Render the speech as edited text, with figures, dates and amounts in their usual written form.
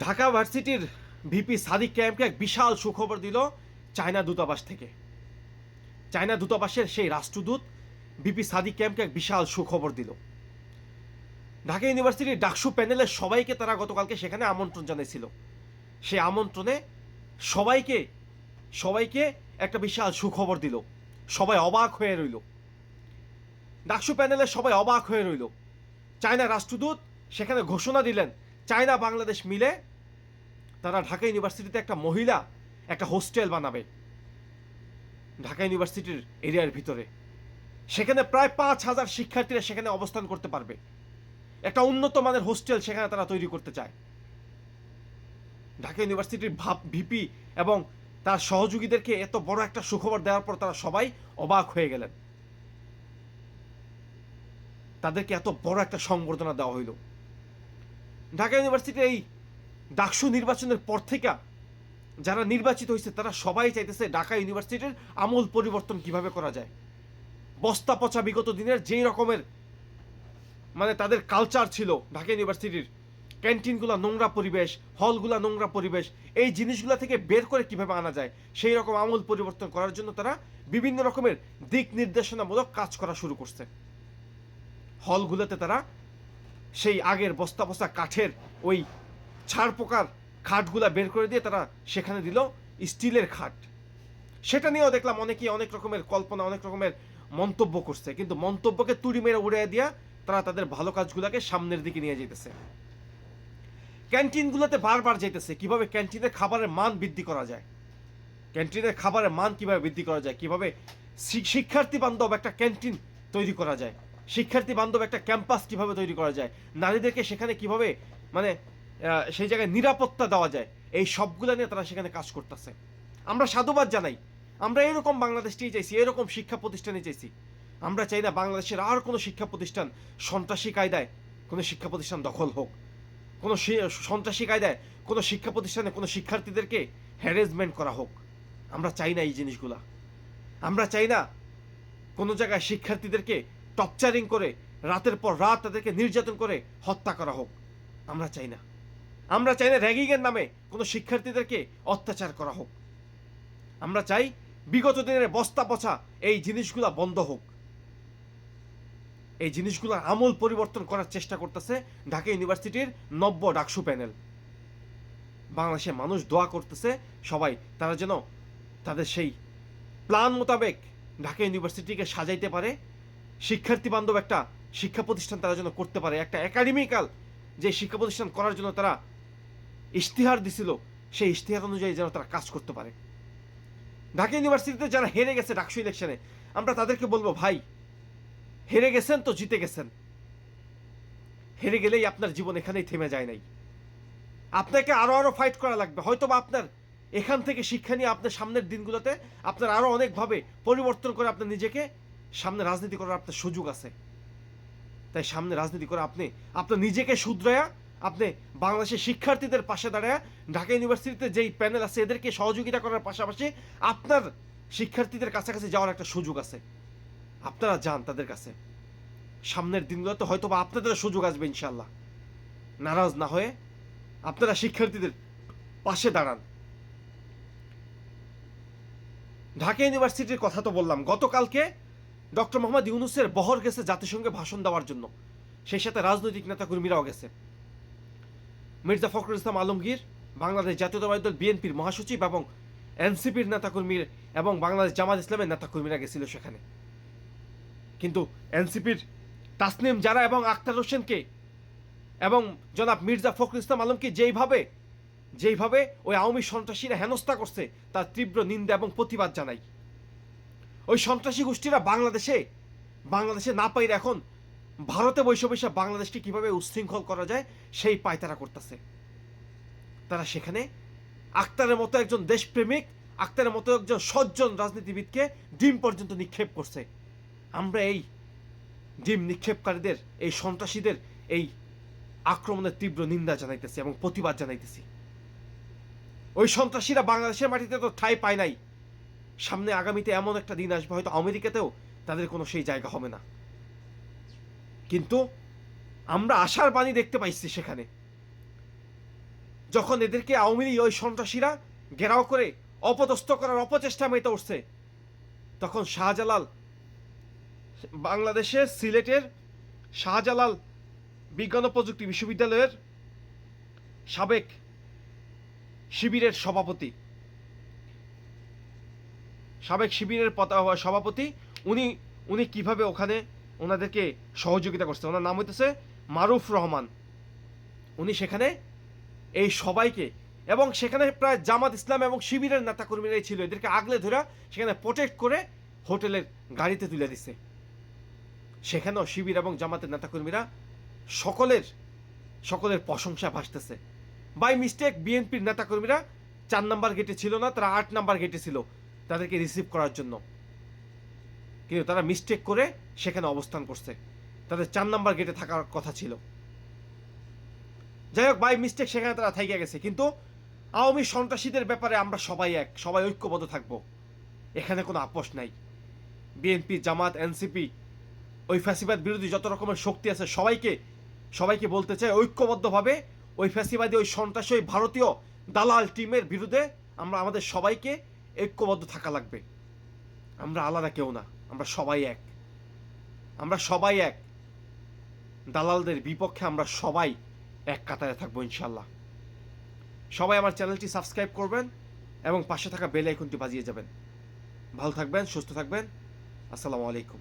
ঢাকা ভার্সিটির ভিপি সাদিক ক্যাম্পকে এক বিশাল সুখবর দিল চায়না দূতাবাস থেকে। চায়না দূতাবাসের সেই রাষ্ট্রদূত ভিপি সাদিক ক্যাম্পকে এক বিশাল সুখবর দিল। ঢাকা ইউনিভার্সিটির ডাকসু প্যানেলের সবাইকে তারা গতকালকে সেখানে আমন্ত্রণ জানিয়েছিল। সেই আমন্ত্রণে সবাইকে সবাইকে একটা বিশাল সুখবর দিল। সবাই অবাক হয়ে রইল। ডাকসু প্যানেলের সবাই অবাক হয়ে রইল। চায়না রাষ্ট্রদূত সেখানে ঘোষণা দিলেন চায়না বাংলাদেশ মিলে তারা ঢাকা ইউনিভার্সিটিতে একটা হোস্টেল বানাবে ঢাকা ইউনিভার্সিটির এরিয়ার ভিতরে। সেখানে প্রায় 5,000 শিক্ষার্থীরা সেখানে অবস্থান করতে পারবে। একটা উন্নত মানের হোস্টেল সেখানে তারা তৈরি করতে চায়। ঢাকা ইউনিভার্সিটির ভিপি এবং তার সহযোগীদেরকে এত বড় একটা সুখবর দেওয়ার পর তারা সবাই অবাক হয়ে গেলেন। তাদেরকে এত বড় একটা সংবর্ধনা দেওয়া হইল। ঢাকা ইউনিভার্সিটির এই ডাকসু নির্বাচনের পর থেকে যারা নির্বাচিত হয়েছে তারা সবাই চাইতেছে ঢাকা ইউনিভার্সিটির আমূল পরিবর্তন কিভাবে করা যায়। বস্তা পচা বিগত দিনের যেই রকমের তাদের কালচার ছিল, ঢাকা ইউনিভার্সিটির ক্যান্টিনগুলো নোংরা পরিবেশ, হলগুলা নোংরা পরিবেশ, এই জিনিসগুলো থেকে বের করে কিভাবে আনা যায় সেই রকম আমূল পরিবর্তন করার জন্য তারা বিভিন্ন রকমের দিক নির্দেশনামূলক কাজ করা শুরু করছে। হলগুলোতে তারা সেই আগের বস্তা পচা কাঠের ওই ছাড় পোকার খাটগুলা বের করে দিয়ে তারা সেখানে দিল স্টিলের খাট। সেটা নিয়েও দেখলাম অনেকেই অনেক রকমের কল্পনা, অনেক রকমের মন্তব্য করছে, কিন্তু মন্তব্যকে তুড়ি মেরে উড়িয়ে দিয়া তারা তাদের ভালো কাজগুলোকে সামনের দিকে নিয়ে যেতেছে। ক্যান্টিনগুলোতে বারবার যেতেছে কিভাবে ক্যান্টিনের খাবারের মান বৃদ্ধি করা যায়, ক্যান্টিনের খাবারের মান কিভাবে বৃদ্ধি করা যায়, কিভাবে শিক্ষার্থী বান্ধব একটা ক্যান্টিন তৈরি করা যায়, শিক্ষার্থী বান্ধব একটা ক্যাম্পাস কিভাবে তৈরি করা যায়, নারীদেরকে সেখানে কিভাবে সেই জায়গায় নিরাপত্তা দেওয়া যায়, এই সবগুলো নিয়ে তারা সেখানে কাজ করতেছে। আমরা সাধুবাদ জানাই। আমরা এরকম বাংলাদেশটাই চাইছি, এরকম শিক্ষা প্রতিষ্ঠানে চাইছি। আমরা চাই না বাংলাদেশের আর কোনো শিক্ষা প্রতিষ্ঠান সন্ত্রাসী কায়দায় কোনো শিক্ষা প্রতিষ্ঠান দখল হোক, কোনো সন্ত্রাসী কায়দায় কোনো শিক্ষা প্রতিষ্ঠানে কোনো শিক্ষার্থীদেরকে হ্যারাসমেন্ট করা হোক। আমরা চাই না এই জিনিসগুলা। আমরা চাই না কোনো জায়গায় শিক্ষার্থীদেরকে টর্চারিং করে রাতের পর রাত তাদেরকে নির্যাতন করে হত্যা করা হোক। আমরা চাই না। আমরা চাই না র্যাগিংয়ের নামে কোনো শিক্ষার্থীদেরকে অত্যাচার করা হোক। আমরা চাই বিগত দিনের বস্তা পচা এই জিনিসগুলা বন্ধ হোক। এই জিনিসগুলোর আমূল পরিবর্তন করার চেষ্টা করতেছে ঢাকা ইউনিভার্সিটির নব্য ডাকসু প্যানেল। বাংলাদেশের মানুষ দোয়া করতেছে সবাই তারা যেন তাদের সেই প্ল্যান মোতাবেক ঢাকা ইউনিভার্সিটিকে সাজাইতে পারে, শিক্ষার্থী বান্ধব একটা শিক্ষা প্রতিষ্ঠান তারা যেন করতে পারে, একটা একাডেমিক্যাল যে শিক্ষা প্রতিষ্ঠান করার জন্য তারা ইশতেহার দিছিল সেই ইশতেহার অনুযায়ী যেন তারা কাজ করতে পারে। ঢাকা ইউনিভার্সিটিতে যারা হেরে গেছে ডাকসু ইলেকশনে, আমরা তাদেরকে বলবো ভাই, হেরে গেছেন তো জিতে গেছেন। হেরে গেলেই আপনার জীবন এখানেই থেমে যায় নাই। আপনাকে আরো ফাইট করা লাগবে। হয়তো বা আপনার এখান থেকে শিক্ষা নিয়ে আপনার সামনের দিনগুলোতে আপনার আরো অনেকভাবে পরিবর্তন করে আপনার নিজেকে সামনে রাজনীতি করার আপনার সুযোগ আছে। তাই সামনে রাজনীতি করে আপনি আপনার নিজেকে শুধরায়া আপনি বাংলাদেশের শিক্ষার্থীদের পাশে দাঁড়ায় ঢাকা ইউনিভার্সিটিতে যেই প্যানেল আছে এদেরকে সহযোগিতা করার পাশাপাশি আপনার শিক্ষার্থীদের কাছাকাছি যাওয়ার একটা সুযোগ আছে। আপনারা যান তাদের কাছে। সামনের দিনগুলোতে হয়তো বা আপনাদের সুযোগ আসবে ইনশাল্লাহ। নারাজ না হয়ে আপনারা শিক্ষার্থীদের পাশে দাঁড়ান। ঢাকা ইউনিভার্সিটির কথা তো বললাম। গতকালকে ডক্টর মোহাম্মদ ইউনূসের বহর গেছে জাতিসংঘে ভাষণ দেওয়ার জন্য, সেই সাথে রাজনৈতিক নেতাকর্মীরাও গেছে। মির্জা ফখরুল ইসলাম আলমগীর, বাংলাদেশ জাতীয়তাবাদী দল বিএনপির মহাসচিব এবং এনসিপির নেতাকর্মী এবং বাংলাদেশ জামাত ইসলামের নেতাকর্মীরা গেছিল সেখানে। কিন্তু এনসিপির তাসনিম জারা এবং আক্তার হোসেনকে এবং জনাব মির্জা ফখরুল ইসলাম আলমকে যেইভাবে ওই আওয়ামী সন্ত্রাসীরা হেনস্থা করছে তার তীব্র নিন্দা এবং প্রতিবাদ জানাই। ওই সন্ত্রাসী গোষ্ঠীরা বাংলাদেশে না পাইলে এখন ভারতে বৈশ্ব বাংলাদেশকে কিভাবে উচ্ছৃঙ্খল করা যায় সেই পায়তারা করতেছে। তারা সেখানে আক্তারের মতো একজন দেশপ্রেমিক, আক্তারের মতো একজন সজ্জন রাজনীতিবিদকে ডিম পর্যন্ত নিক্ষেপ করছে। আমরা এই ডিম নিক্ষেপকারীদের, এই সন্ত্রাসীদের এই আক্রমণের তীব্র নিন্দা জানাইতেছি এবং প্রতিবাদ জানাইতেছি। ওই সন্ত্রাসীরা বাংলাদেশের মাটিতে তো ঠাঁই পায় নাই। সামনে আগামীতে এমন একটা দিন আসবে হয়তো আমেরিকাতেও তাদের কোনো সেই জায়গা হবে না। কিন্তু আমরা আশার বাণী দেখতে পাইছি সেখানে। যখন এদেরকে আওয়ামী লীগ ওই সন্ত্রাসীরা ঘেরাও করে অপদস্থ করার অপচেষ্টা মেতে উঠছে, তখন শাহজালাল, বাংলাদেশের সিলেটের শাহজালাল বিজ্ঞান ও প্রযুক্তি বিশ্ববিদ্যালয়ের সাবেক শিবিরের সভাপতি, সভাপতি উনি কিভাবে ওখানে ওনাদেরকে সহযোগিতা করছে, ওনার নাম হইতেছে মারুফ রহমান। উনি সেখানে এই সবাইকে, এবং সেখানে প্রায় জামাত ইসলাম এবং শিবিরের নেতাকর্মীরাই ছিল, এদেরকে আগলে ধরে সেখানে প্রোটেক্ট করে হোটেলের গাড়িতে তুলে দিছে। সেখানেও শিবির এবং জামাতের নেতাকর্মীরা সকলের প্রশংসা ভাসতেছে। বাই মিস্টেক বিএনপির নেতাকর্মীরা 4 নাম্বার গেটে ছিল না, তারা 8 নাম্বার গেটে ছিল তাদেরকে রিসিভ করার জন্য, কিন্তু তারা মিস্টেক করে সেখানে অবস্থান করছে, তাদের 4 নাম্বার গেটে থাকার কথা ছিল। যাই হোক, বাই মিস্টেক সেখানে তারা থাইকে গেছে। কিন্তু আওয়ামী সন্ত্রাসীদের ব্যাপারে আমরা সবাই সবাই ঐক্যবদ্ধ থাকবো, এখানে কোনো আপোষ নাই। বিএনপি, জামাত, এনসিপি, ওই ফ্যাসিবাদ বিরোধী যত রকমের শক্তি আছে সবাইকে বলতে চাই, ঐক্যবদ্ধভাবে ওই ফ্যাসিবাদী, ওই সন্ত্রাসী, ওই ভারতীয় দালাল টিমের বিরুদ্ধে আমাদের সবাইকে ঐক্যবদ্ধ থাকা লাগবে। আমরা আলাদা কেউ না, আমরা সবাই এক। দালালদের বিপক্ষে আমরা সবাই এক কাতারে থাকবো ইনশাল্লাহ। সবাই আমার চ্যানেলটি সাবস্ক্রাইব করবেন এবং পাশে থাকা বেল আইকনটি বাজিয়ে যাবেন। ভালো থাকবেন, সুস্থ থাকবেন। আসসালামু আলাইকুম।